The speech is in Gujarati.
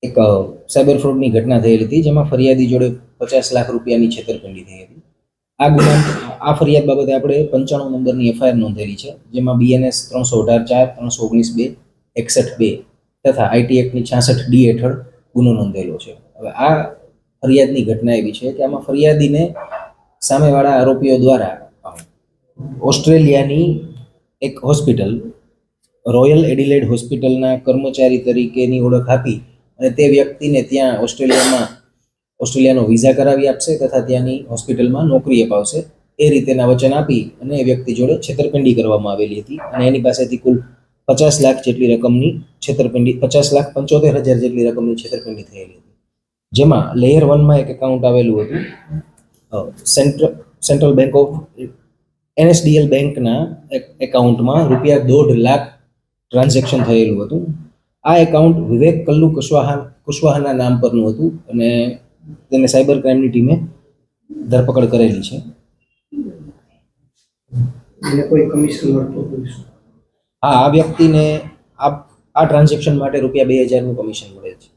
એક સાયબર ફ્રોડની ઘટના થયેલી હતી, જેમાં ફરિયાદી જોડે 50 લાખ રૂપિયાની છેતરપિંડી થઈ હતી. આ ફરિયાદ બાબતે આપણે 95 નંબરની એફઆઈઆર નોંધેલી છે, જેમાં BNS 318(4), 319(2), 61(2) તથા IT એક્ટની 66D હેઠળ ગુનો નોંધેલો છે. હવે આ ફરિયાદની ઘટના એવી છે કે આમાં ફરિયાદીને સામેવાળા આરોપીઓ દ્વારા ઓસ્ટ્રેલિયાની એક હોસ્પિટલ, રોયલ એડિલેડ હોસ્પિટલના કર્મચારી તરીકેની ઓળખ આપી અને તે વ્યક્તિને ત્યાં ઓસ્ટ્રેલિયાનો વિઝા કરાવી આપશે તથા ત્યાંની હોસ્પિટલમાં નોકરી અપાવશે, એ રીતેના વચન આપી અને એ વ્યક્તિ જોડે છેતરપિંડી કરવામાં આવેલી હતી અને એની પાસેથી કુલ 50 લાખ જેટલી રકમની છેતરપિંડી, 50,75,000 જેટલી રકમની છેતરપિંડી થયેલી હતી. જેમાં લેયર 1માં એક એકાઉન્ટ આવેલું હતું, સેન્ટ્રલ બેંક ઓફ NSDL બેંકના એકાઉન્ટમાં ₹1.5 લાખ ટ્રાન્ઝેક્શન થયેલું હતું. આ એકાઉન્ટ વિવેક કલ્લુ કુશવાહાના નામ પરનું હતું અને તેને સાયબર ક્રાઇમની ટીમે ધરપકડ કરેલી છે. કોઈ કમિશન મળતું? હા, આ વ્યક્તિને આ ટ્રાન્ઝેક્શન માટે ₹2,000નું કમિશન મળે છે.